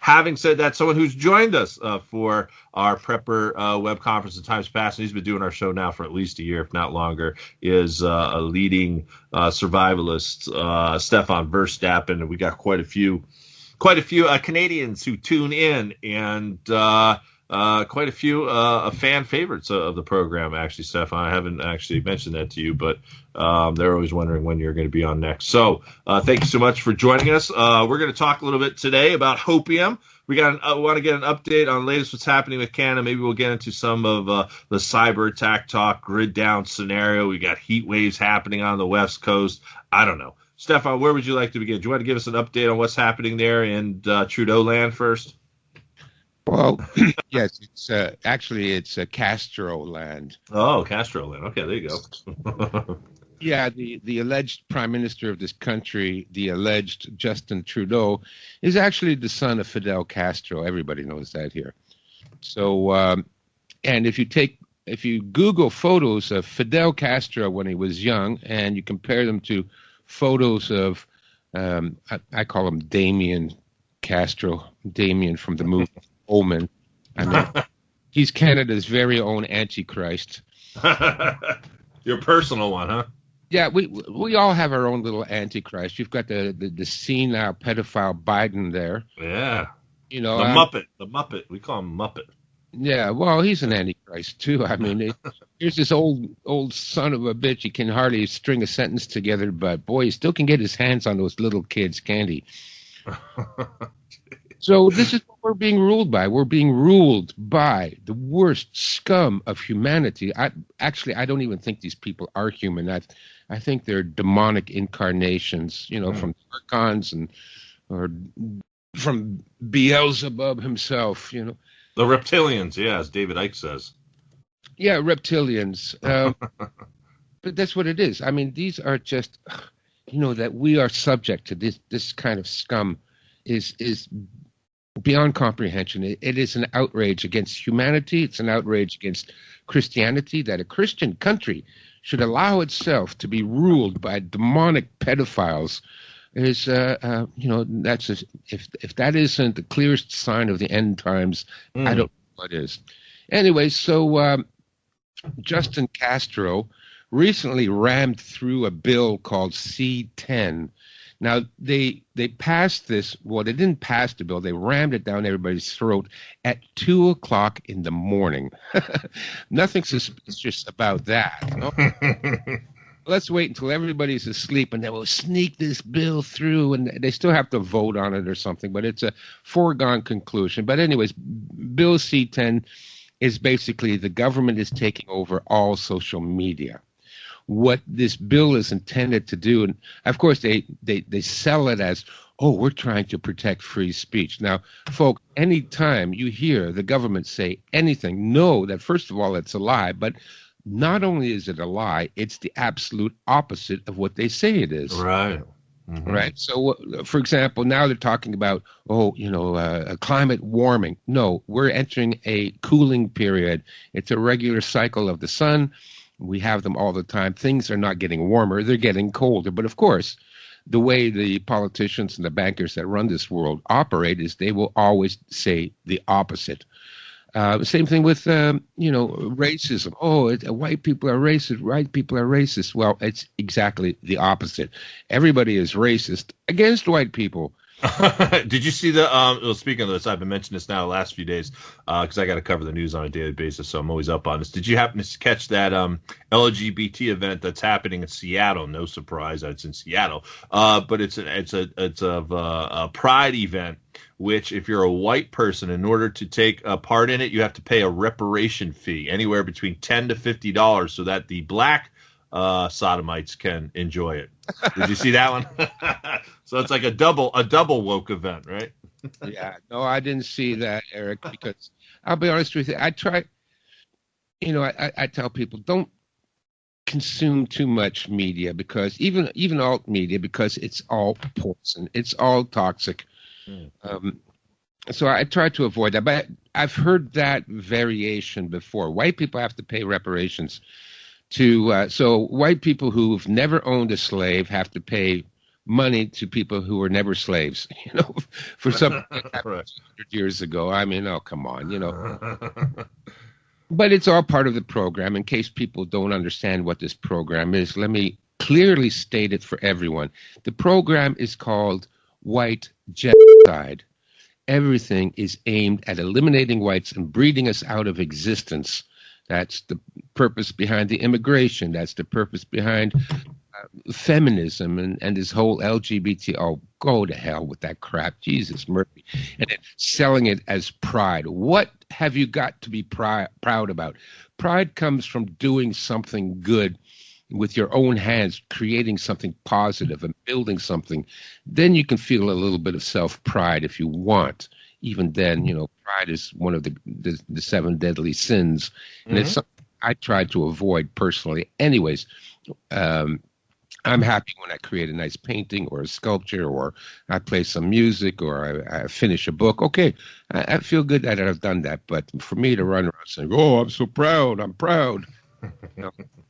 having said that, someone who's joined us for our Prepper web conference in times past, and he's been doing our show now for at least a year, if not longer, is a leading survivalist, Stefan Verstappen. And we got quite a few Canadians who tune in, and quite a few fan favorites of the program, actually, Stefan. I haven't actually mentioned that to you, but they're always wondering when you're going to be on next. So thank you so much for joining us. We're going to talk a little bit today about hopium. We want to get an update on the latest what's happening with Canada. Maybe we'll get into some of the cyber attack talk, grid down scenario. We got heat waves happening on the West Coast. I don't know. Stefan, where would you like to begin? Do you want to give us an update on what's happening there in Trudeau Land first? Well, yes, it's Castro Land. Oh, Castro Land. Okay, there you go. Yeah, the alleged prime minister of this country, the alleged Justin Trudeau, is actually the son of Fidel Castro. Everybody knows that here. So, and if you Google photos of Fidel Castro when he was young, and you compare them to photos of, I call him Damien Castro, Damien from the movie Omen. I mean, he's Canada's very own Antichrist. Your personal one, huh? Yeah, we all have our own little Antichrist. You've got the senile pedophile Biden there. Yeah. You know, the Muppet. We call him Muppet. Yeah, well, he's an Antichrist too. I mean, here's this old son of a bitch. He can hardly string a sentence together, but boy, he still can get his hands on those little kids' candy. So this is what we're being ruled by. We're being ruled by the worst scum of humanity. I don't even think these people are human. I think they're demonic incarnations, from archons or from Beelzebub himself, The reptilians, yeah, as David Icke says. Yeah, reptilians. But that's what it is. I mean, these are just, that we are subject to this kind of scum is beyond comprehension. It is an outrage against humanity. It's an outrage against Christianity that a Christian country should allow itself to be ruled by demonic pedophiles. Is that's if that isn't the clearest sign of the end times, I don't know what is. Anyway, so Justin Castro recently rammed through a bill called C-10. Now, they passed this. Well, they didn't pass the bill. They rammed it down everybody's throat at 2 o'clock in the morning. Nothing suspicious about that. Let's wait until everybody's asleep, and then we'll sneak this bill through, and they still have to vote on it or something, but it's a foregone conclusion. But anyways, Bill C-10 is basically the government is taking over all social media. What this bill is intended to do, and of course they sell it as, we're trying to protect free speech. Now, folks, anytime you hear the government say anything, know that first of all it's a lie, but not only is it a lie, it's the absolute opposite of what they say it is. Right. Mm-hmm. Right. So, for example, now they're talking about, climate warming. No, we're entering a cooling period. It's a regular cycle of the sun. We have them all the time. Things are not getting warmer. They're getting colder. But, of course, the way the politicians and the bankers that run this world operate is they will always say the opposite. Same thing with, racism. White people are racist. White people are racist. Well, it's exactly the opposite. Everybody is racist against white people. Did you see the speaking of this, I've been mentioning this now the last few days because I got to cover the news on a daily basis, so I'm always up on this. Did you happen to catch that LGBT event that's happening in Seattle? No surprise that it's in Seattle, but it's a pride event, which if you're a white person, in order to take a part in it, you have to pay a reparation fee anywhere between $10 to $50 so that the black sodomites can enjoy it. Did you see that one? So it's like a double woke event, right? Yeah, no, I didn't see that, Eric, because I'll be honest with you. I try, I tell people don't consume too much media, because even alt media, because it's all poison, it's all toxic. So I try to avoid that, but I've heard that variation before. White people have to pay reparations to, so white people who've never owned a slave have to pay money to people who were never slaves, for something that happened Right. 100 years ago. I mean, oh, come on. But it's all part of the program. In case people don't understand what this program is, let me clearly state it for everyone. The program is called White Genocide. Everything is aimed at eliminating whites and breeding us out of existence. That's the purpose behind the immigration. That's the purpose behind feminism and this whole LGBT. Oh, go to hell with that crap. Jesus Murphy. And then selling it as pride. What have you got to be proud about? Pride comes from doing something good with your own hands, creating something positive and building something. Then you can feel a little bit of self-pride if you want. Even then, pride is one of the seven deadly sins. And it's something I try to avoid personally. Anyways, I'm happy when I create a nice painting or a sculpture, or I play some music, or I finish a book. Okay, I feel good that I've done that. But for me to run around saying, "Oh, I'm so proud, I'm proud,"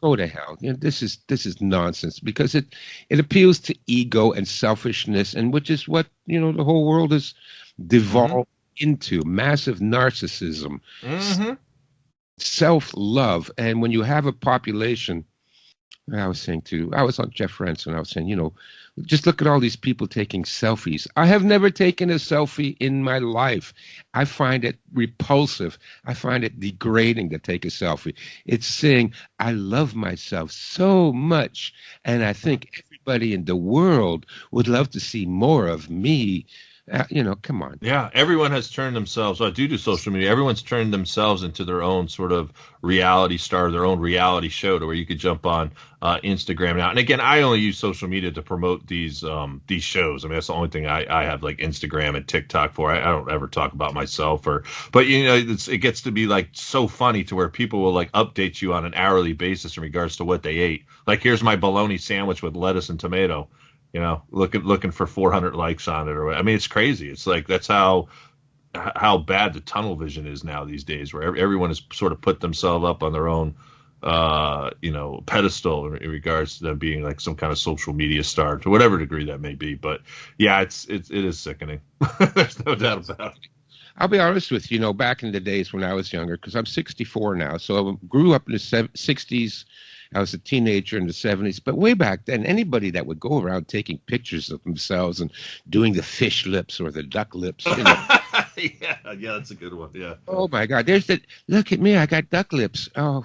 go to hell. This is nonsense, because it appeals to ego and selfishness, and which is what the whole world is devolved into: massive narcissism, self-love, and when you have a population. I was on Jeff Renson. I was saying, just look at all these people taking selfies. I have never taken a selfie in my life. I find it repulsive. I find it degrading to take a selfie. It's saying, I love myself so much, and I think everybody in the world would love to see more of me. Come on. Yeah, everyone has turned themselves, due to social media, everyone's turned themselves into their own sort of reality star, their own reality show, to where you could jump on Instagram now. And again, I only use social media to promote these shows. I mean, that's the only thing I have like Instagram and TikTok for. I don't ever talk about myself, but it gets to be like so funny to where people will like update you on an hourly basis in regards to what they ate. Like, here's my bologna sandwich with lettuce and tomato. Looking for 400 likes on it, I mean, it's crazy. It's like, that's how bad the tunnel vision is now these days, where everyone has sort of put themselves up on their own, pedestal in regards to them being like some kind of social media star, to whatever degree that may be. But yeah, it is sickening. There's no doubt about it. I'll be honest with you, back in the days when I was younger, because I'm 64 now, so I grew up in the 60s. I was a teenager in the 70s, but way back then, anybody that would go around taking pictures of themselves and doing the fish lips or the duck lips. Yeah, that's a good one. Yeah. Oh my God, look at me, I got duck lips. Oh,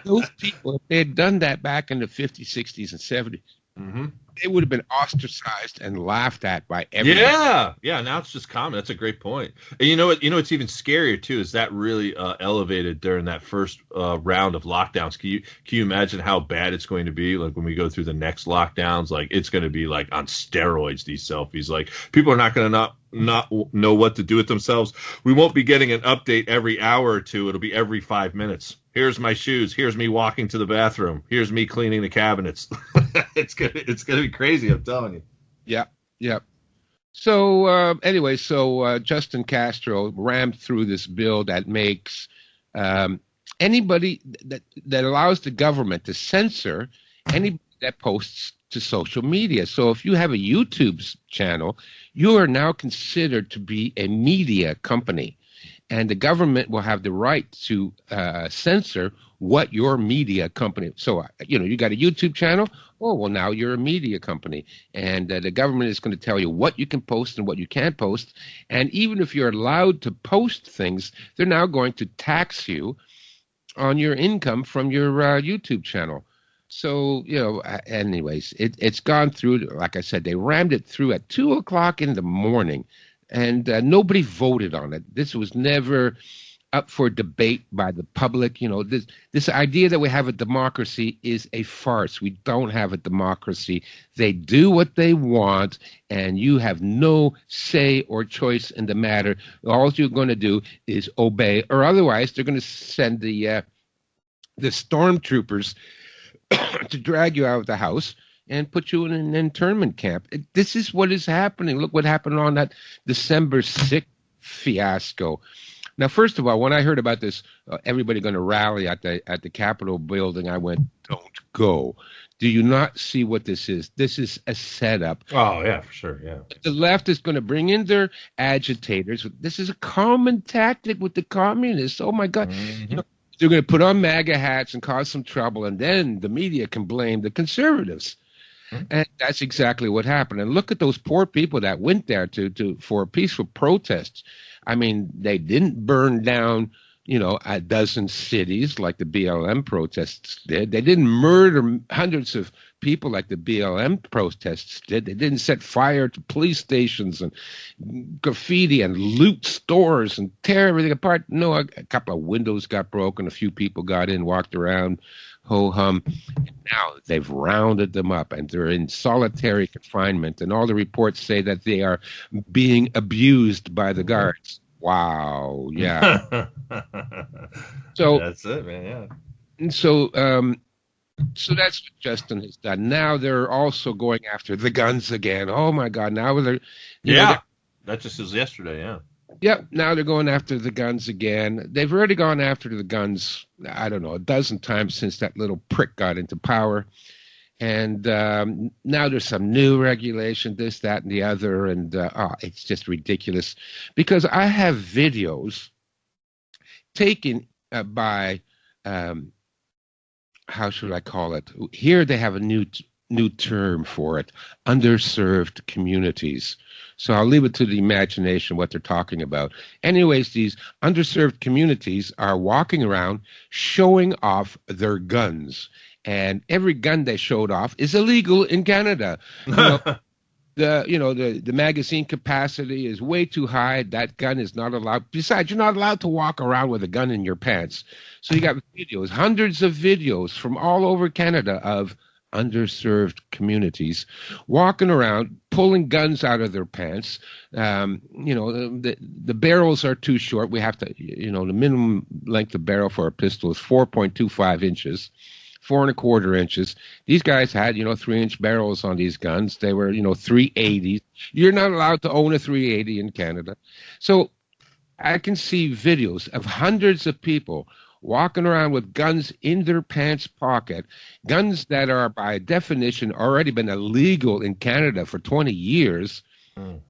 those people, if they had done that back in the 50s, 60s, and 70s, they would have been ostracized and laughed at by everyone. Yeah. Now it's just common. That's a great point. And you know what? It's even scarier too. Is that really elevated during that first round of lockdowns? Can you imagine how bad it's going to be? Like when we go through the next lockdowns, like it's going to be like on steroids. These selfies, like people are not going to not know what to do with themselves. We won't be getting an update every hour or two. It'll be every 5 minutes. Here's my shoes. Here's me walking to the bathroom. Here's me cleaning the cabinets. It's gonna be crazy. I'm telling you. Yeah. So anyway, Justin Castro rammed through this bill that makes anybody that allows the government to censor anybody that posts to social media. So if you have a YouTube channel, you are now considered to be a media company. And the government will have the right to censor what your media company. So, you got a YouTube channel. Oh, well, now you're a media company. And the government is going to tell you what you can post and what you can't post. And even if you're allowed to post things, they're now going to tax you on your income from your YouTube channel. So, anyways, it's gone through. Like I said, they rammed it through at 2:00 in the morning. And nobody voted on it. This was never up for debate by the public. This idea that we have a democracy is a farce. We don't have a democracy. They do what they want, and you have no say or choice in the matter. All you're going to do is obey, or otherwise they're going to send the stormtroopers to drag you out of the house and put you in an internment camp. This is what is happening. Look what happened on that December 6th fiasco. Now, first of all, when I heard about this, everybody going to rally at the Capitol building, I went, "Don't go." Do you not see what this is? This is a setup. Oh yeah, for sure. Yeah. The left is going to bring in their agitators. This is a common tactic with the communists. Oh my God! Mm-hmm. They're going to put on MAGA hats and cause some trouble, and then the media can blame the conservatives. Mm-hmm. And that's exactly what happened. And look at those poor people that went there for peaceful protests. I mean, they didn't burn down, a dozen cities like the BLM protests did. They didn't murder hundreds of people like the BLM protests did. They didn't set fire to police stations and graffiti and loot stores and tear everything apart. No, a couple of windows got broken. A few people got in, walked around, ho-hum. Now they've rounded them up and they're in solitary confinement. And all the reports say that they are being abused by the guards. Wow. Yeah. So that's it, man. Yeah. And so that's what Justin has done. Now they're also going after the guns again. Oh my God! Now they're that just was yesterday. Yeah. Yep. Now they're going after the guns again. They've already gone after the guns, I don't know, a dozen times since that little prick got into power. And now there's some new regulation, this, that, and the other. And it's just ridiculous because I have videos taken by, how should I call it? Here they have a new term for it, underserved communities. So I'll leave it to the imagination what they're talking about. Anyways, these underserved communities are walking around showing off their guns. And every gun they showed off is illegal in Canada. The magazine capacity is way too high. That gun is not allowed. Besides, you're not allowed to walk around with a gun in your pants. So you got videos, hundreds of videos from all over Canada of underserved communities walking around, pulling guns out of their pants. The barrels are too short. We have to, the minimum length of barrel for a pistol is 4.25 inches. 4.25 inches. These guys had, 3-inch barrels on these guns. They were, 380s. You're not allowed to own a 380 in Canada. So I can see videos of hundreds of people walking around with guns in their pants pocket, guns that are by definition already been illegal in Canada for 20 years. Mm.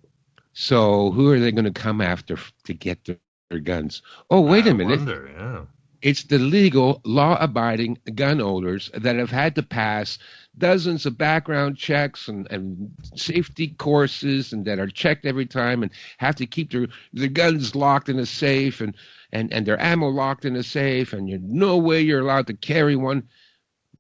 So who are they going to come after to get their guns? Oh, wait a minute. Wonder, yeah. It's the legal, law-abiding gun owners that have had to pass dozens of background checks and safety courses and that are checked every time and have to keep their guns locked in a safe and their ammo locked in a safe and no way you're allowed to carry one.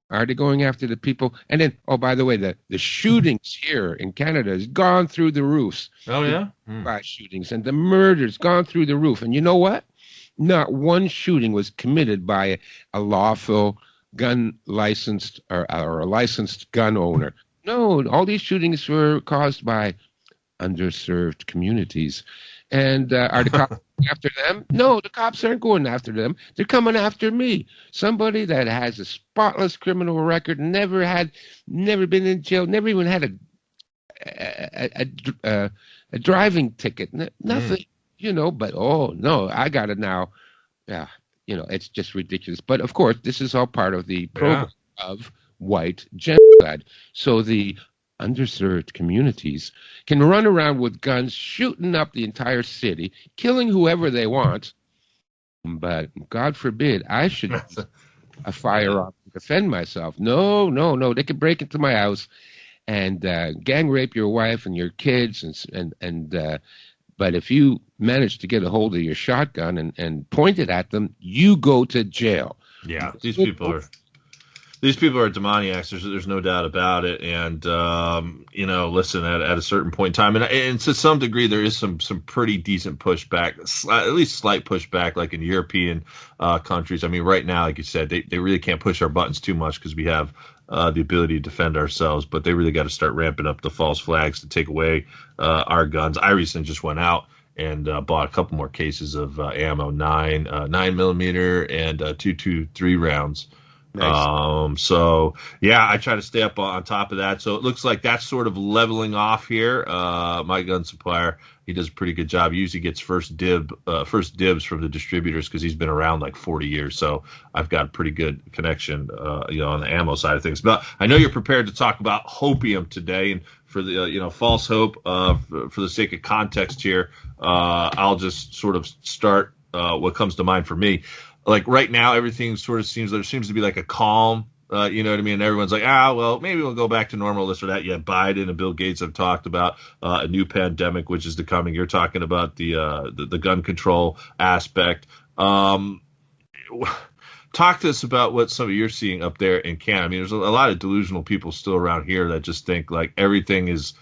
Are they going after the people? And then, oh, by the way, the shootings here in Canada has gone through the roofs. Oh, yeah? By shootings. And the murders gone through the roof. And you know what? Not one shooting was committed by a lawful gun licensed or a licensed gun owner. No, all these shootings were caused by underserved communities. And are the cops going after them? No, the cops aren't going after them. They're coming after me. Somebody that has a spotless criminal record, never been in jail, never even had a driving ticket, nothing. But oh no, I got it now. Yeah, it's just ridiculous. But of course, this is all part of the program of white genocide. So the underserved communities can run around with guns, shooting up the entire city, killing whoever they want. But God forbid I should use a firearm to defend myself. No, they could break into my house and gang rape your wife and your kids and but if you manage to get a hold of your shotgun and point it at them, you go to jail. Yeah, these people are demoniacs. There's no doubt about it. And listen, at a certain point in time, and to some degree, there is some pretty decent pushback, at least slight pushback, like in European countries. I mean, right now, like you said, they really can't push our buttons too much because we have the ability to defend ourselves, but they really got to start ramping up the false flags to take away our guns. I recently just went out and bought a couple more cases of ammo, 9 millimeter and 223 rounds Nice. So yeah, I try to stay up on top of that. So it looks like that's sort of leveling off here. My gun supplier, he does a pretty good job. He usually gets first dibs from the distributors because he's been around like 40 years. So I've got a pretty good connection, on the ammo side of things. But I know you're prepared to talk about hopium today, and for the false hope, for the sake of context here, I'll just sort of start what comes to mind for me. Like right now, everything sort of seems to be like a calm, you know what I mean? And everyone's like, well, maybe we'll go back to normal, this or that. Yeah, Biden and Bill Gates have talked about a new pandemic, which is coming. You're talking about the gun control aspect. Talk to us about what some of you're seeing up there in Canada. I mean, there's a lot of delusional people still around here that just think like everything is,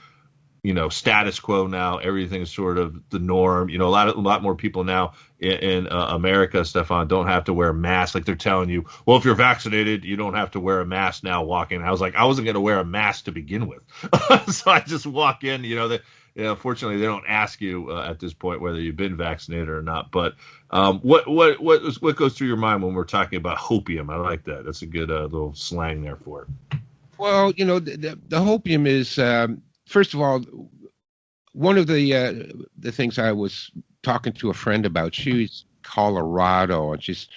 status quo now. Everything is sort of the norm. A lot more people now in America, Stefan, don't have to wear a mask. Like they're telling you, well, if you're vaccinated, you don't have to wear a mask now walking. I was like, I wasn't going to wear a mask to begin with. So I just walk in, fortunately they don't ask you at this point whether you've been vaccinated or not. But what goes through your mind when we're talking about hopium? I like that. That's a good little slang there for it. Well, the hopium is, first of all, one of the things I was talking to a friend about. She's Colorado, and she's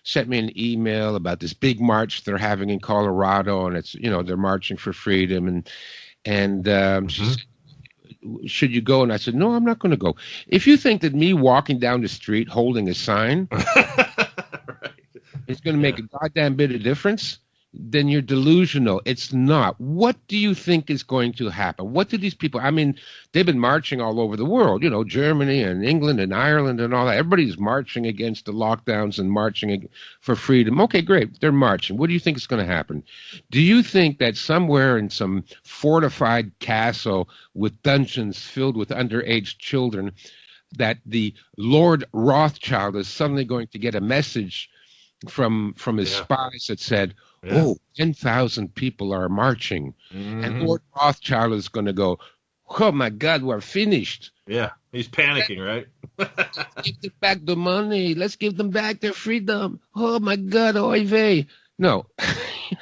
sent me an email about this big march they're having in Colorado, and it's they're marching for freedom, and she said, should you go? And I said, no, I'm not going to go. If you think that me walking down the street holding a sign right. is going to make a goddamn bit of difference, then you're delusional. It's not. What do you think is going to happen? What do these people, I mean, they've been marching all over the world, Germany and England and Ireland and all that. Everybody's marching against the lockdowns and marching for freedom. Okay, great. They're marching. What do you think is going to happen? Do you think that somewhere in some fortified castle with dungeons filled with underage children that the Lord Rothschild is suddenly going to get a message from his spies that said, 10,000 people are marching. Mm-hmm. And Lord Rothschild is going to go, oh, my God, we're finished. Yeah, he's panicking, right? Give them back the money. Let's give them back their freedom. Oh, my God, oy vey. No,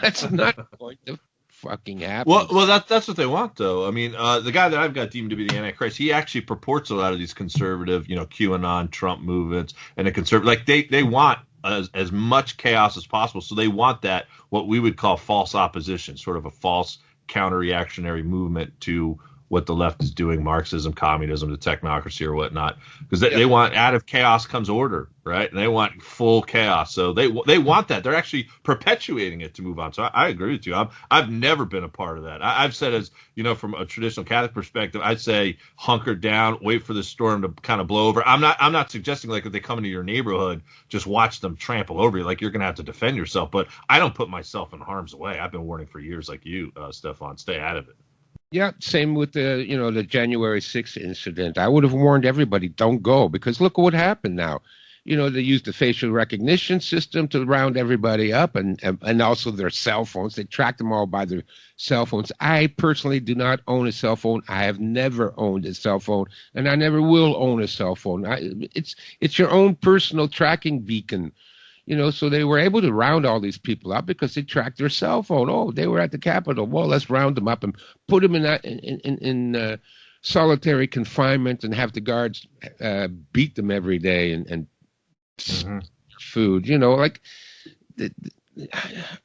that's not going to fucking happen. Well, that's what they want, though. I mean, the guy that I've got deemed to be the Antichrist, he actually purports a lot of these conservative, QAnon, Trump movements, and the conservative, like they want as much chaos as possible. So they want that, what we would call false opposition, sort of a false counter-reactionary movement to what the left is doing, Marxism, communism, the technocracy or whatnot, because they want, out of chaos comes order, right? And they want full chaos. So they want that. They're actually perpetuating it to move on. So I agree with you. I've never been a part of that. I've said, as from a traditional Catholic perspective, I'd say hunker down, wait for the storm to kind of blow over. I'm not suggesting like if they come into your neighborhood, just watch them trample over you. Like you're going to have to defend yourself. But I don't put myself in harm's way. I've been warning for years, like you, Stefan, stay out of it. Yeah, same with the January 6th incident. I would have warned everybody, don't go, because look what happened now. They used the facial recognition system to round everybody up, and also their cell phones. They tracked them all by their cell phones. I personally do not own a cell phone. I have never owned a cell phone, and I never will own a cell phone. It's your own personal tracking beacon. So they were able to round all these people up because they tracked their cell phone. Oh, they were at the Capitol. Well, let's round them up and put them in solitary confinement and have the guards beat them every day and food.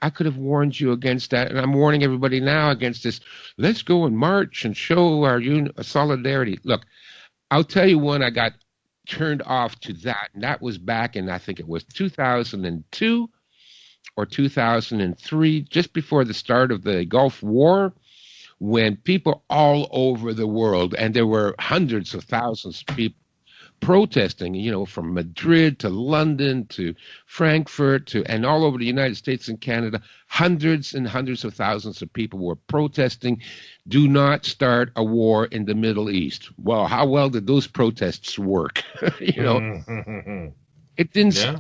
I could have warned you against that, and I'm warning everybody now against this. Let's go and march and show our solidarity. Look, I'll tell you when I got turned off to that, and that was back in, I think it was 2002 or 2003, just before the start of the Gulf War, when people all over the world, and there were hundreds of thousands of people protesting, from Madrid to London to Frankfurt and all over the United States and Canada, hundreds and hundreds of thousands of people were protesting, do not start a war in the Middle East. Well, how well did those protests work? It didn't. Yeah.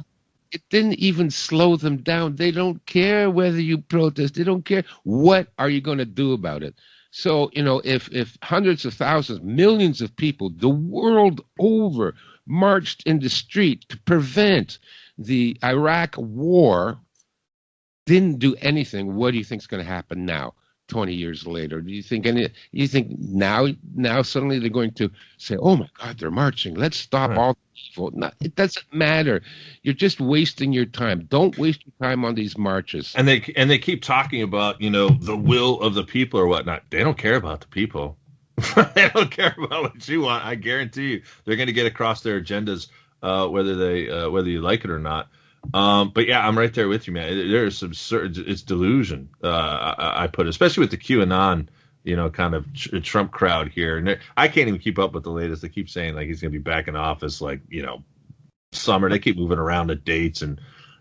It didn't even slow them down. They don't care whether you protest. They don't care. What are you going to do about it? So, if hundreds of thousands, millions of people the world over marched in the street to prevent the Iraq war, didn't do anything, what do you think is going to happen now, 20 years later? Do you think now suddenly they're going to say, oh my God, they're marching, let's stop all the evil? No, it doesn't matter. You're just wasting your time. Don't waste your time on these marches. And they keep talking about, the will of the people or whatnot. They don't care about the people. They don't care about what you want. I guarantee you, they're going to get across their agendas, whether you like it or not. But yeah, I'm right there with you, man. There is some certain, it's delusion. I put it, especially with the QAnon, kind of Trump crowd here, and I can't even keep up with the latest. They keep saying like he's going to be back in office, like summer. They keep moving around the dates, and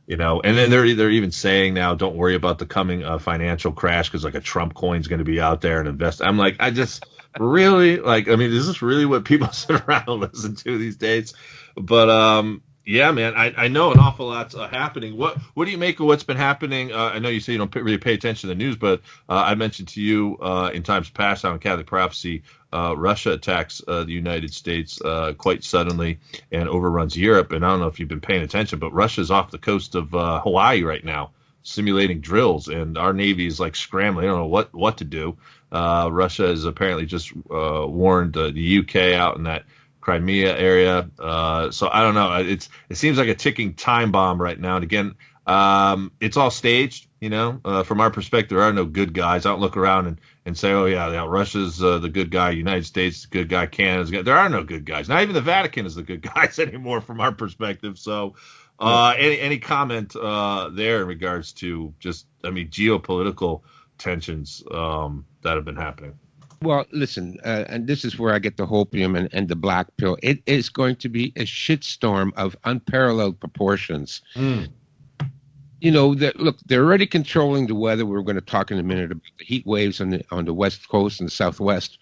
and then they're even saying now, don't worry about the coming financial crash because like a Trump coin's going to be out there and invest. I'm like, I just really is this really what people sit around and listen to these days? But yeah, man, I know an awful lot's happening. What do you make of what's been happening? I know you say you don't really pay attention to the news, but I mentioned to you in times past how in Catholic Prophecy, Russia attacks the United States quite suddenly and overruns Europe. And I don't know if you've been paying attention, but Russia's off the coast of Hawaii right now, simulating drills, and our Navy is like scrambling. I don't know what to do. Russia has apparently just warned the UK out in that Crimea area. So I don't know. It seems like a ticking time bomb right now. And again, it's all staged. From our perspective, there are no good guys. I don't look around and say, oh yeah, Russia's the good guy, United States the good guy, Canada's the good. There are no good guys. Not even the Vatican is the good guys anymore from our perspective. So any comment there in regards to just, geopolitical tensions that have been happening? Well, listen, and this is where I get the hopium and the black pill. It is going to be a shitstorm of unparalleled proportions. Look, they're already controlling the weather. We're going to talk in a minute about the heat waves on the West Coast and the Southwest.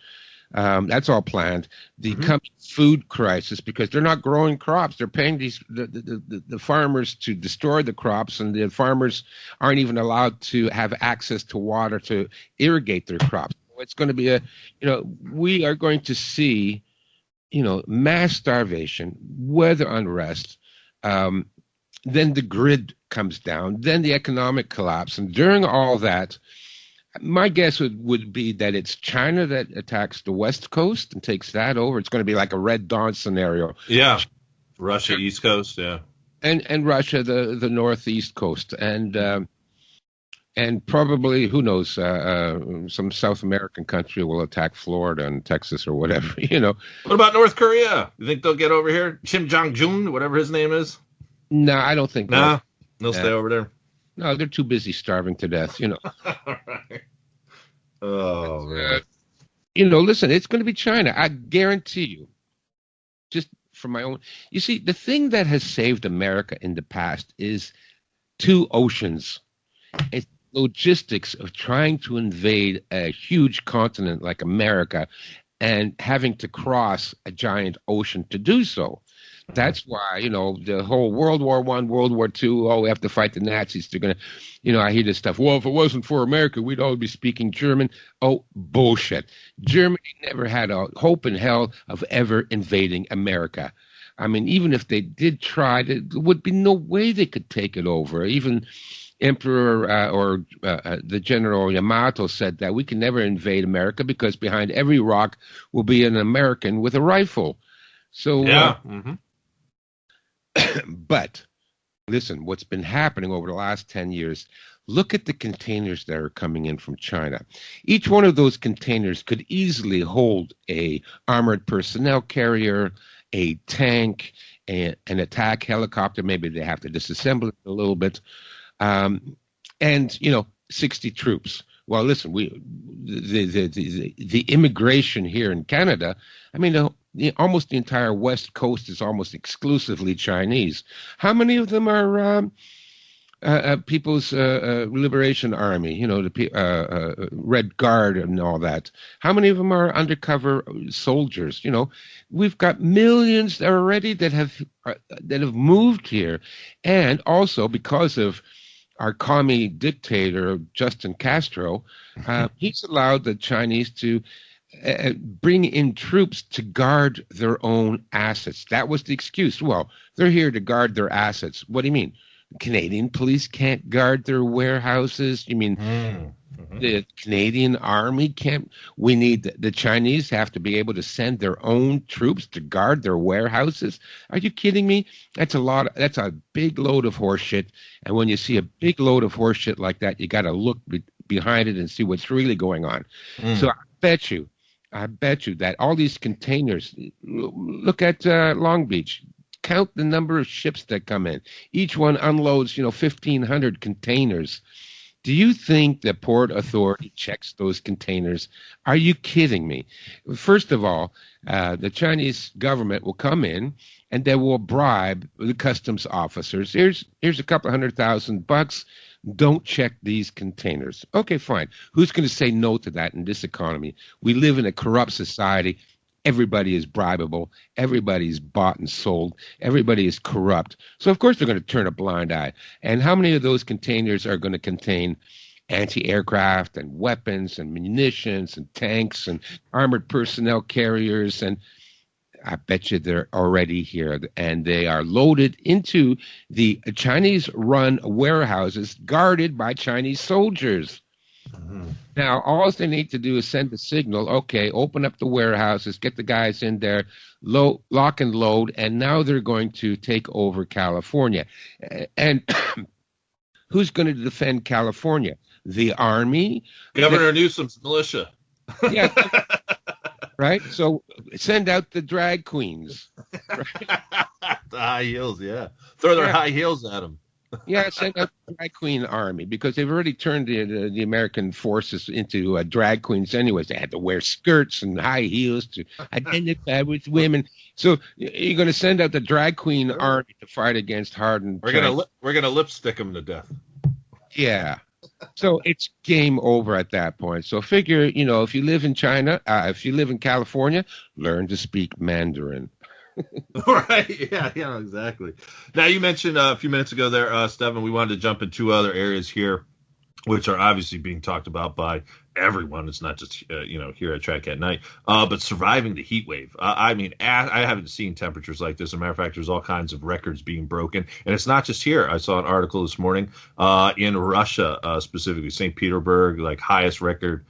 That's all planned. The coming food crisis, because they're not growing crops. They're paying the farmers to destroy the crops, and the farmers aren't even allowed to have access to water to irrigate their crops. It's going to be we are going to see, mass starvation, weather unrest. Then the grid comes down, then the economic collapse. And during all that, my guess would be that it's China that attacks the West Coast and takes that over. It's going to be like a Red Dawn scenario. Yeah. Russia, East Coast. Yeah. And Russia, the Northeast Coast. And probably, who knows, some South American country will attack Florida and Texas or whatever, What about North Korea? You think they'll get over here? Kim Jong-un, whatever his name is? No, I don't think so. They'll stay over there? No, they're too busy starving to death, All right. Oh, man. Listen, it's going to be China. I guarantee you. Just from my own. You see, the thing that has saved America in the past is two oceans. It's logistics of trying to invade a huge continent like America and having to cross a giant ocean to do so. That's why, the whole World War I, World War II, we have to fight the Nazis. They're going to, I hear this stuff. Well, if it wasn't for America, we'd all be speaking German. Oh, bullshit. Germany never had a hope in hell of ever invading America. Even if they did try, there would be no way they could take it over. Even Emperor the General Yamato said that we can never invade America because behind every rock will be an American with a rifle. So, yeah. But listen, what's been happening over the last 10 years, look at the containers that are coming in from China. Each one of those containers could easily hold a armored personnel carrier, a tank, an attack helicopter. Maybe they have to disassemble it a little bit. And 60 troops. Well, listen, the immigration here in Canada, almost the entire West Coast is almost exclusively Chinese. How many of them are People's Liberation Army, the Red Guard and all that? How many of them are undercover soldiers? We've got millions already that have moved here. And also because of our commie dictator, Justin Castro, he's allowed the Chinese to bring in troops to guard their own assets. That was the excuse. Well, they're here to guard their assets. What do you mean? Canadian police can't guard their warehouses. You mean the Canadian Army can't? We need the Chinese have to be able to send their own troops to guard their warehouses. Are you kidding me? That's a lot. That's a big load of horseshit. And when you see a big load of horseshit like that, you got to look behind it and see what's really going on. So I bet you that all these containers. Look at Long Beach. Count the number of ships that come in. Each one unloads, 1,500 containers. Do you think the Port Authority checks those containers? Are you kidding me? First of all, the Chinese government will come in and they will bribe the customs officers. Here's a couple $100,000. Don't check these containers. Okay, fine. Who's going to say no to that in this economy? We live in a corrupt society. Everybody is bribable. Everybody's bought and sold. Everybody is corrupt. So, of course, they're going to turn a blind eye. And how many of those containers are going to contain anti-aircraft and weapons and munitions and tanks and armored personnel carriers? And I bet you they're already here. And they are loaded into the Chinese-run warehouses guarded by Chinese soldiers. Now, all they need to do is send the signal, okay, open up the warehouses, get the guys in there, lock and load, and now they're going to take over California. And who's going to defend California? The Army? Governor Newsom's militia. Yeah. Right? So send out the drag queens. Right? The high heels, yeah. Throw their high heels at them. Yeah, send out the drag queen army because they've already turned the American forces into drag queens anyways. They had to wear skirts and high heels to identify with women. So you're going to send out the drag queen army to fight against hardened. We're gonna lipstick them to death. Yeah. So it's game over at that point. So figure, if you live in China, if you live in California, learn to speak Mandarin. Right. Yeah, exactly. Now, you mentioned a few minutes ago there, Stefan, we wanted to jump in two other areas here, which are obviously being talked about by everyone. It's not just, here at Track at Night, but surviving the heat wave. I haven't seen temperatures like this. As a matter of fact, there's all kinds of records being broken. And it's not just here. I saw an article this morning in Russia, specifically St. Petersburg, like highest record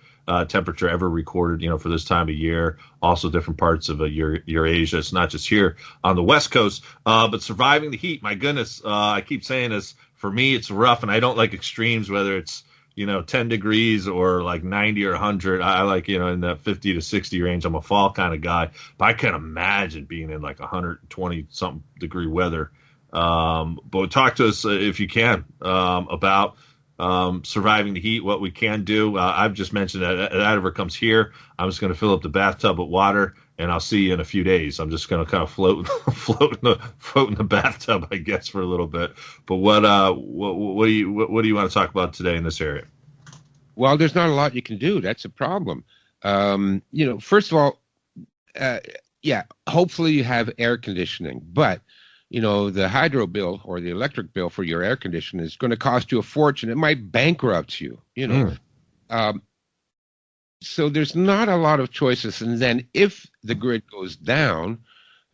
temperature ever recorded, for this time of year. Also different parts of Eurasia. It's not just here on the West Coast, but surviving the heat. My goodness, I keep saying this. For me, it's rough, and I don't like extremes, whether it's 10 degrees or like 90 or 100. I like, in that 50 to 60 range. I'm a fall kind of guy, but I can't imagine being in like 120 something degree weather. But talk to us if you can about surviving the heat, what we can do. I've just mentioned that that ever comes here, I'm just going to fill up the bathtub with water, and I'll see you in a few days. I'm just going to kind of float in the bathtub, I guess, for a little bit. But what do you want to talk about today in this area? Well, there's not a lot you can do. That's a problem. First of all, hopefully you have air conditioning, but the hydro bill or the electric bill for your air conditioning is going to cost you a fortune. It might bankrupt you, So there's not a lot of choices. And then if the grid goes down,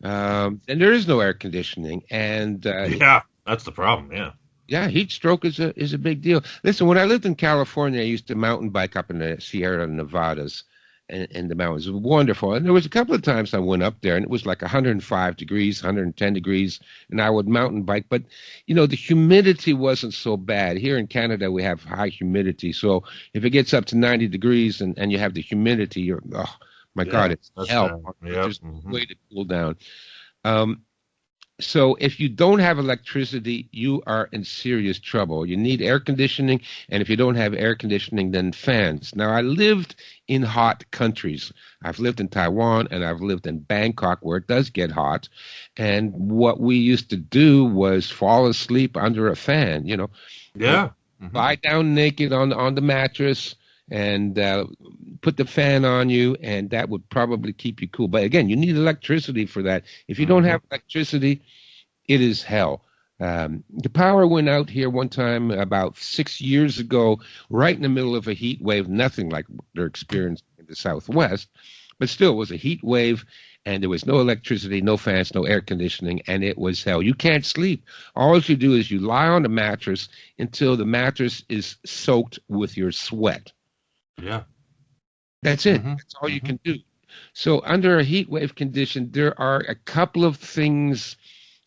then there is no air conditioning. And that's the problem. Yeah, heat stroke is a big deal. Listen, when I lived in California, I used to mountain bike up in the Sierra Nevadas. And the mountains. It was wonderful. And there was a couple of times I went up there, and it was like 105 degrees, 110 degrees, and I would mountain bike. But, the humidity wasn't so bad. Here in Canada, we have high humidity. So if it gets up to 90 degrees and you have the humidity, God, it's hell. There's no way to cool down. So if you don't have electricity, you are in serious trouble. You need air conditioning, and if you don't have air conditioning, then fans. Now, I lived in hot countries. I've lived in Taiwan, and I've lived in Bangkok, where it does get hot. And what we used to do was fall asleep under a fan, Yeah. Mm-hmm. Lie down naked on the mattress and put the fan on you, and that would probably keep you cool. But again, you need electricity for that. If you don't have electricity, it is hell. The power went out here one time about 6 years ago, right in the middle of a heat wave, nothing like they're experiencing in the Southwest, but still it was a heat wave, and there was no electricity, no fans, no air conditioning, and it was hell. You can't sleep. All you do is you lie on the mattress until the mattress is soaked with your sweat. Yeah. That's it. That's all you can do. So under a heat wave condition, there are a couple of things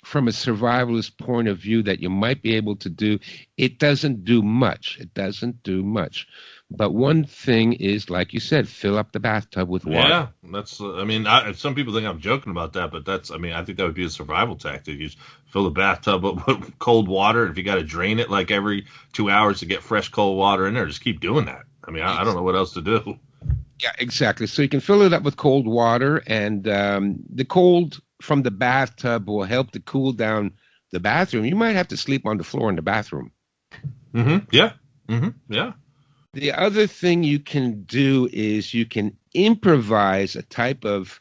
from a survivalist point of view that you might be able to do. It doesn't do much. It doesn't do much. But one thing is, like you said, fill up the bathtub with water. Yeah, that's. I mean, some people think I'm joking about that, but that's. I mean, I think that would be a survival tactic. You just fill the bathtub up with cold water, and if you got to drain it like every 2 hours to get fresh cold water in there, just keep doing that. I mean, I don't know what else to do. Yeah, exactly. So you can fill it up with cold water, and the cold from the bathtub will help to cool down the bathroom. You might have to sleep on the floor in the bathroom. Yeah. Yeah. The other thing you can do is you can improvise a type of,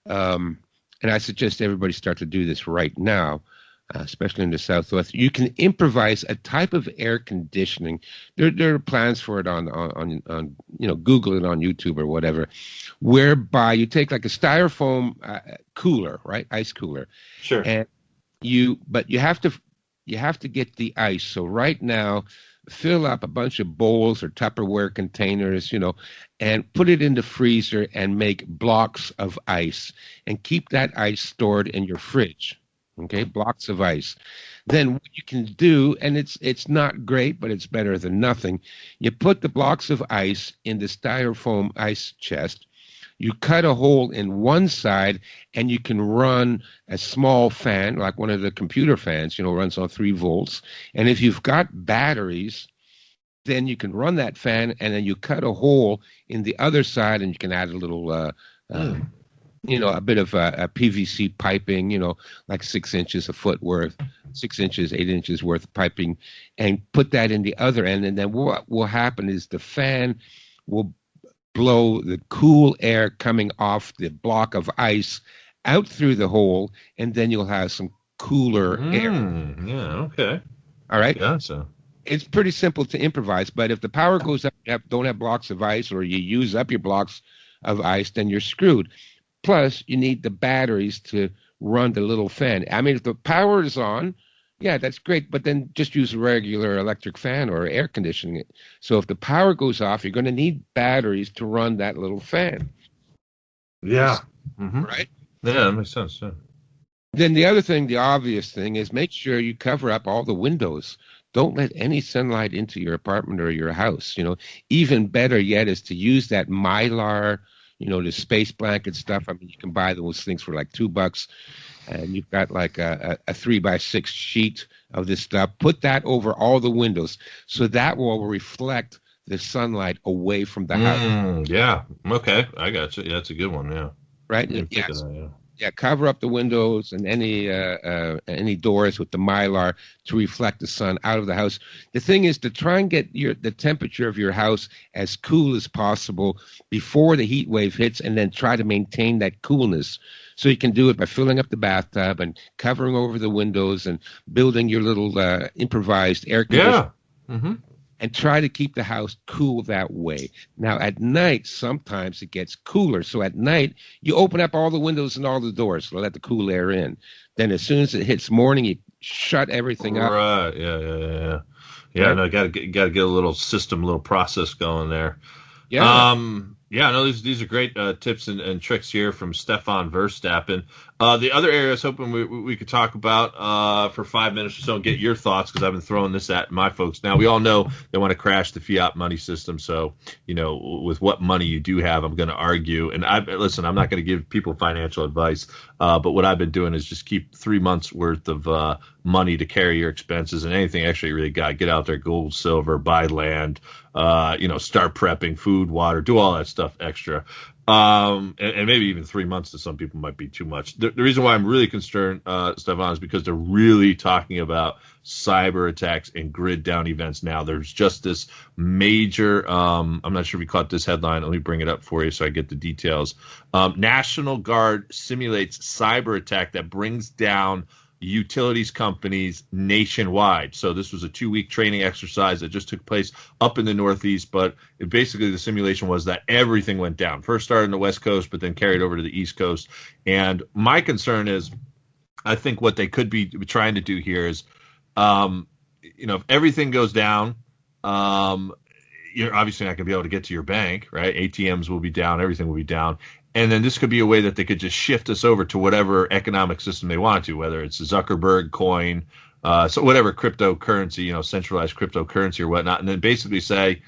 and I suggest everybody start to do this right now, especially in the Southwest. You can improvise a type of air conditioning. There are plans for it on Google it on YouTube or whatever, whereby you take like a styrofoam cooler, right, ice cooler. Sure. And but you have to get the ice. So right now, fill up a bunch of bowls or Tupperware containers, and put it in the freezer and make blocks of ice and keep that ice stored in your fridge. Okay, blocks of ice. Then what you can do, and it's not great, but it's better than nothing. You put the blocks of ice in the styrofoam ice chest. You cut a hole in one side, and you can run a small fan, like one of the computer fans, runs on 3 volts. And if you've got batteries, then you can run that fan, and then you cut a hole in the other side, and you can add a little, a bit of a PVC piping, like 6 inches, a foot worth, 6 inches, 8 inches worth of piping, and put that in the other end. And then what will happen is the fan will blow the cool air coming off the block of ice out through the hole, and then you'll have some cooler air. Yeah, okay. All right? Yeah, so it's pretty simple to improvise, but if the power goes up, you don't have blocks of ice, or you use up your blocks of ice, then you're screwed. Plus, you need the batteries to run the little fan. I mean, if the power is on, yeah, that's great, but then just use a regular electric fan or air conditioning. So if the power goes off, you're going to need batteries to run that little fan. Yeah. Right? Yeah, that makes sense. Yeah. Then the other thing, the obvious thing, is make sure you cover up all the windows. Don't let any sunlight into your apartment or your house. Even better yet is to use that Mylar, the space blanket stuff. I mean, you can buy those things for like $2, and you've got like a 3x6 sheet of this stuff. Put that over all the windows, so that will reflect the sunlight away from the house. Yeah. Okay. I got you. Yeah, that's a good one. Yeah. Right. Yes. Yeah. Cover up the windows and any doors with the Mylar to reflect the sun out of the house. The thing is to try and get the temperature of your house as cool as possible before the heat wave hits, and then try to maintain that coolness. So you can do it by filling up the bathtub and covering over the windows and building your little improvised air conditioner. Yeah. And try to keep the house cool that way. Now, at night, sometimes it gets cooler. So at night, you open up all the windows and all the doors to let the cool air in. Then as soon as it hits morning, you shut everything up. Right. Yeah. Yeah, right? No, got to get a little system, a little process going there. Yeah. No, these are great tips and tricks here from Stefan Verstappen. The other area I was hoping we could talk about for 5 minutes or so and get your thoughts, because I've been throwing this at my folks. Now, we all know they want to crash the fiat money system. So, with what money you do have, I'm going to argue. And I'm not going to give people financial advice. But what I've been doing is just keep 3 months worth of money to carry your expenses, and anything extra you really got. Get out there, gold, silver, buy land, start prepping food, water, do all that stuff extra. And maybe even 3 months to some people might be too much. The reason why I'm really concerned, Stefan, is because they're really talking about cyber attacks and grid down events now. There's just this major, I'm not sure if you caught this headline. Let me bring it up for you so I get the details. National Guard simulates cyber attack that brings down utilities companies nationwide. So this was a 2-week training exercise that just took place up in the Northeast, but basically the simulation was that everything went down. First started on the West Coast, but then carried over to the East Coast. And my concern is, I think what they could be trying to do here is, if everything goes down, you're obviously not going to be able to get to your bank, right? ATMs will be down, everything will be down. And then this could be a way that they could just shift us over to whatever economic system they want to, whether it's a Zuckerberg coin, so whatever cryptocurrency, centralized cryptocurrency or whatnot, and then basically say,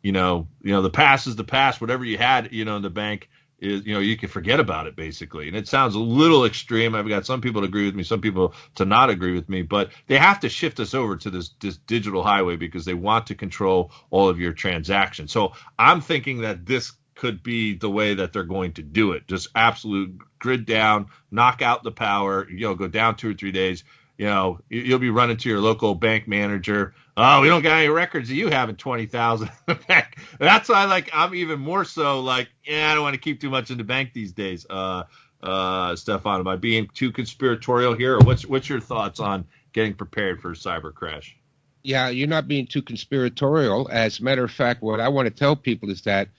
the past is the past. Whatever you had, in the bank is, you can forget about it basically. And it sounds a little extreme. I've got some people to agree with me, some people to not agree with me, but they have to shift us over to this digital highway because they want to control all of your transactions. So I'm thinking that this could be the way that they're going to do it. Just absolute grid down, knock out the power, go down 2 or 3 days. You'll be running to your local bank manager. Oh, we don't got any records of you having 20,000 in the bank. That's why, I'm even more so I don't want to keep too much in the bank these days. Stefan, am I being too conspiratorial here? Or what's your thoughts on getting prepared for a cyber crash? Yeah, you're not being too conspiratorial. As a matter of fact, what I want to tell people is that,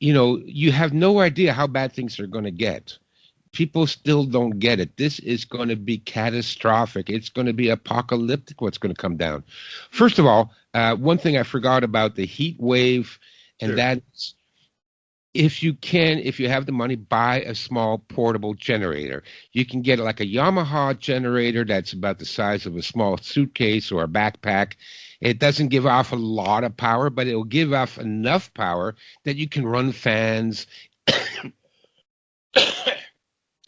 you have no idea how bad things are going to get. People still don't get it. This is going to be catastrophic. It's going to be apocalyptic what's going to come down. First of all, one thing I forgot about the heat wave, and Sure. that's if you have the money, buy a small portable generator. You can get like a Yamaha generator that's about the size of a small suitcase or a backpack. It doesn't give off a lot of power, but it will give off enough power that you can run fans.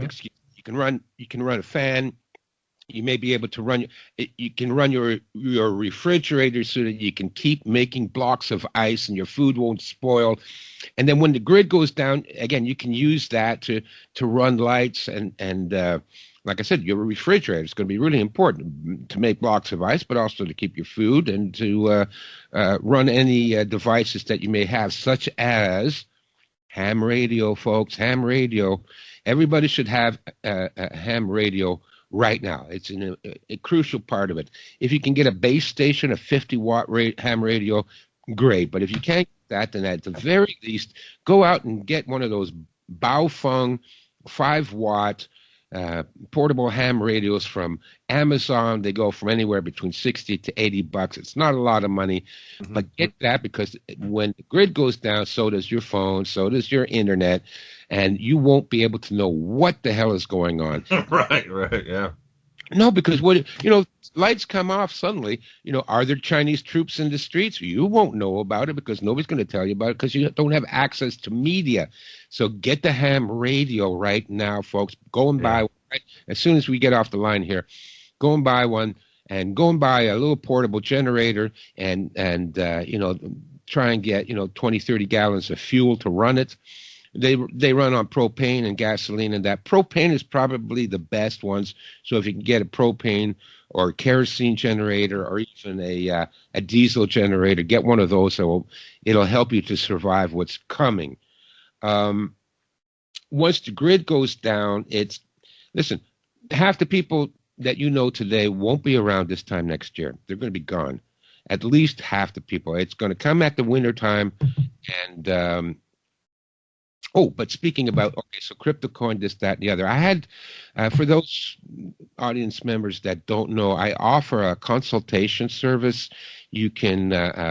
Excuse me. You can run a fan. You may be able to run your refrigerator so that you can keep making blocks of ice and your food won't spoil. And then when the grid goes down, again, you can use that to run lights and like I said, your refrigerator is going to be really important to make blocks of ice, but also to keep your food and to run any devices that you may have, such as ham radio, folks. Ham radio. Everybody should have a ham radio right now. It's a crucial part of it. If you can get a base station, a 50-watt ham radio, great. But if you can't get that, then at the very least, go out and get one of those Baofeng 5-watt portable ham radios from Amazon. They go from anywhere between $60 to $80. It's not a lot of money, but get that, because when the grid goes down, so does your phone, so does your internet, and you won't be able to know what the hell is going on. Right, yeah. No, because lights come off suddenly. Are there Chinese troops in the streets? You won't know about it because nobody's going to tell you about it because you don't have access to media. So get the ham radio right now, folks. Go and buy one. Right? As soon as we get off the line here, go and buy one, and go and buy a little portable generator and try and get 20, 30 gallons of fuel to run it. They run on propane and gasoline, and that propane is probably the best ones. So if you can get a propane or a kerosene generator or even a diesel generator, get one of those. So it'll help you to survive what's coming. Once the grid goes down, listen, half the people that you know today won't be around this time next year. They're going to be gone. At least half the people. It's going to come at the winter time, and but speaking about, so crypto coin, this, that, and the other. I had, for those audience members that don't know, I offer a consultation service. You can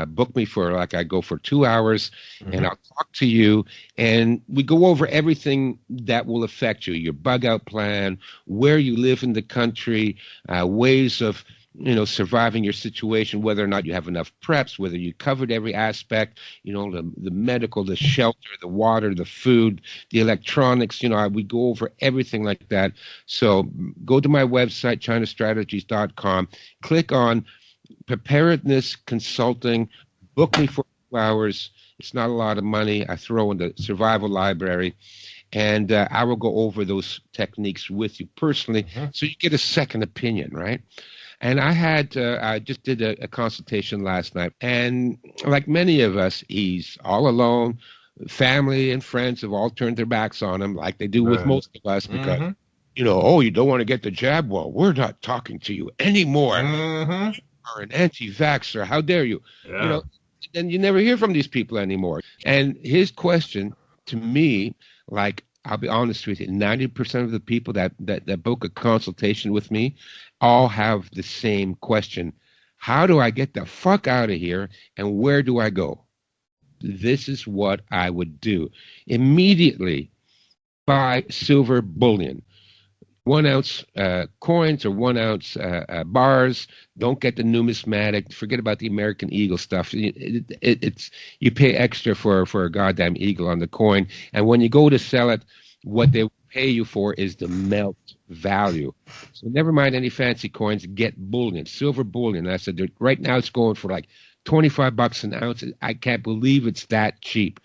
book me for, I go for 2 hours, and I'll talk to you, and we go over everything that will affect you, your bug out plan, where you live in the country, ways of surviving your situation, whether or not you have enough preps, whether you covered every aspect, the medical, the shelter, the water, the food, the electronics, we go over everything like that. So go to my website, chinastrategies.com, click on preparedness consulting, book me for 2 hours. It's not a lot of money. I throw in the survival library, and I will go over those techniques with you personally, so you get a second opinion, right? And I just did a consultation last night, and like many of us, he's all alone. Family and friends have all turned their backs on him, like they do with most of us, because Oh, you don't want to get the jab? Well, we're not talking to you anymore. Mm-hmm. You're an anti-vaxxer. How dare you? Yeah. And you never hear from these people anymore. And his question to me, like, I'll be honest with you, 90% of the people that book a consultation with me all have the same question. How do I get the fuck out of here, and where do I go? This is what I would do. Immediately buy silver bullion. 1 ounce coins or 1 ounce bars. Don't get the numismatic. Forget about the American Eagle stuff. It's you pay extra for a goddamn eagle on the coin, and when you go to sell it, what they pay you for is the melt value. So never mind any fancy coins. Get bullion, silver bullion. I said right now it's going for like $25 an ounce. I can't believe it's that cheap.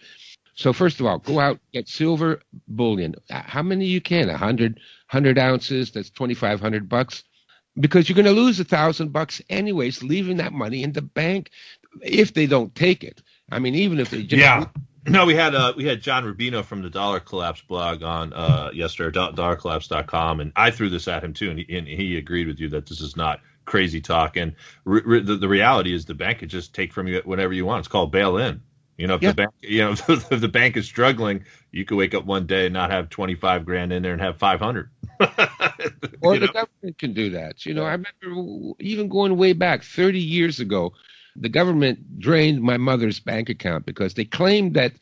So first of all, go out, get silver bullion. How many you can? 100 ounces. That's $2,500. Because you're going to lose $1,000 anyways, leaving that money in the bank if they don't take it. I mean, even if they just No, we had John Rubino from the Dollar Collapse blog on yesterday, dollarcollapse.com, and I threw this at him too, and he agreed with you that this is not crazy talk. And the reality is the bank could just take from you whatever you want. It's called bail-in. If the bank, if the bank is struggling, you could wake up one day and not have 25 grand in there and have 500. Or the government can do that. I remember even going way back 30 years ago, the government drained my mother's bank account because they claimed that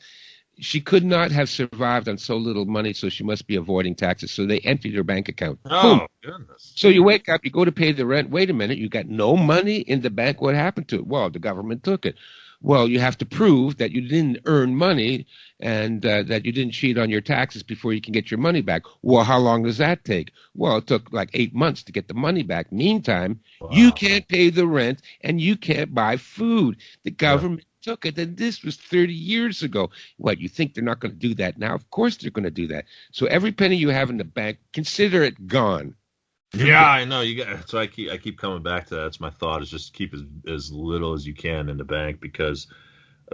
she could not have survived on so little money, so she must be avoiding taxes. So they emptied her bank account. Oh, Boom. goodness. So you wake up, you go to pay the rent. Wait a minute, you got no money in the bank. What happened to it? Well, the government took it. Well, you have to prove that you didn't earn money and that you didn't cheat on your taxes before you can get your money back. Well, how long does that take? Well, it took like 8 months to get the money back. Meantime, you can't pay the rent and you can't buy food. The government took it, and this was 30 years ago. What, you think they're not going to do that now? Of course they're going to do that. So every penny you have in the bank, consider it gone. Yeah, I know. So I keep coming back to that. That's my thought, is just keep as little as you can in the bank, because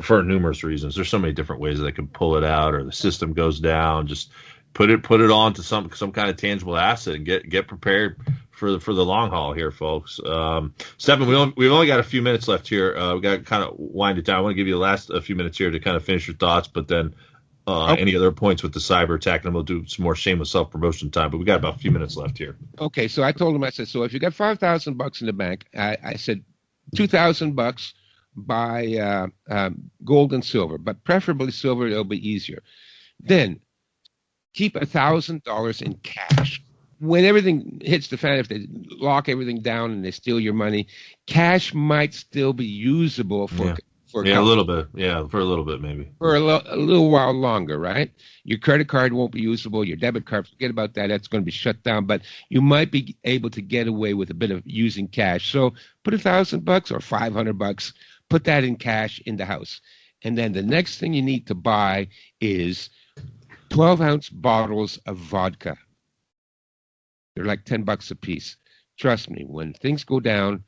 for numerous reasons, there's so many different ways that they can pull it out, or the system goes down. Just put it on to some kind of tangible asset and get prepared for the long haul here, folks. Stefan, we've only got a few minutes left here. We got to kind of wind it down. I want to give you a few minutes here to kind of finish your thoughts, but then any other points with the cyber attack, and we'll do some more shameless self-promotion time. But we got about a few minutes left here. Okay, so I told him, I said, so if you got $5,000 in the bank, I said $2,000 buy gold and silver, but preferably silver. It'll be easier. Then keep $1,000 in cash. When everything hits the fan, if they lock everything down and they steal your money, cash might still be usable for a little bit. Yeah, for a little bit maybe. For a little while longer, right? Your credit card won't be usable. Your debit card, forget about that. That's going to be shut down. But you might be able to get away with a bit of using cash. So put $1,000 or $500. Put that in cash in the house. And then the next thing you need to buy is 12-ounce bottles of vodka. They're like $10 a piece. Trust me, when things go down,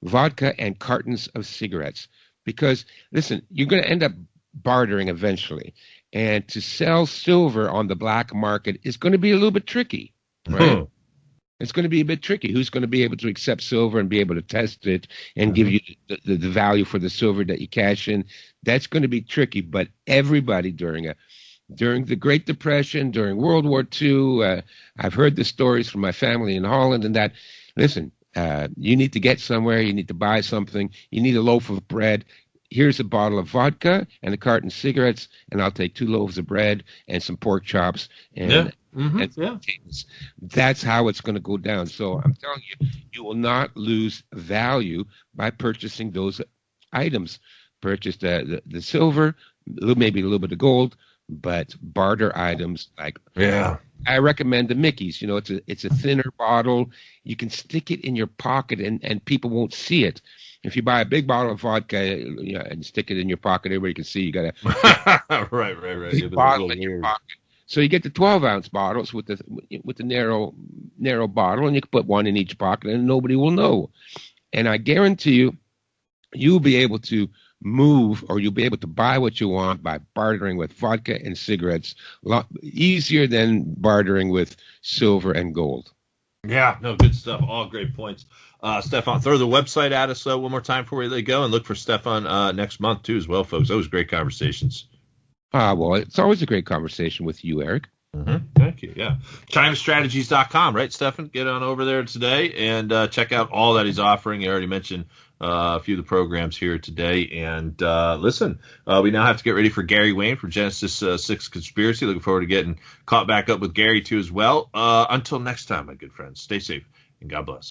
vodka and cartons of cigarettes. Because, listen, you're going to end up bartering eventually. And to sell silver on the black market is going to be a little bit tricky, right? It's going to be a bit tricky. Who's going to be able to accept silver and be able to test it and give you the value for the silver that you cash in? That's going to be tricky. But everybody during the Great Depression, during World War II, I've heard the stories from my family in Holland and that, listen, you need to get somewhere. You need to buy something. You need a loaf of bread. Here's a bottle of vodka and a carton of cigarettes, and I'll take 2 loaves of bread and some pork chops and potatoes. That's how it's going to go down. So I'm telling you, you will not lose value by purchasing those items. Purchase the silver, maybe a little bit of gold, but barter items like I recommend the Mickey's. It's a thinner bottle. You can stick it in your pocket and people won't see it. If you buy a big bottle of vodka and stick it in your pocket, everybody can see you got a right. bottle in your pocket. So you get the 12-ounce bottles with the narrow bottle, and you can put one in each pocket, and nobody will know. And I guarantee you'll be able to move, or you'll be able to buy what you want by bartering with vodka and cigarettes, a lot easier than bartering with silver and gold. Yeah, no, good stuff. All great points. Stefan, throw the website at us one more time before we let you go, and look for Stefan next month, too, as well, folks. Those great conversations. Well, it's always a great conversation with you, Eric. Mm-hmm. Thank you. Yeah. ChinaStrategies.com, right, Stefan? Get on over there today and check out all that he's offering. You already mentioned a few of the programs here today. And listen, we now have to get ready for Gary Wayne for Genesis 6 Conspiracy. Looking forward to getting caught back up with Gary, too, as well. Until next time, my good friends, stay safe and God bless.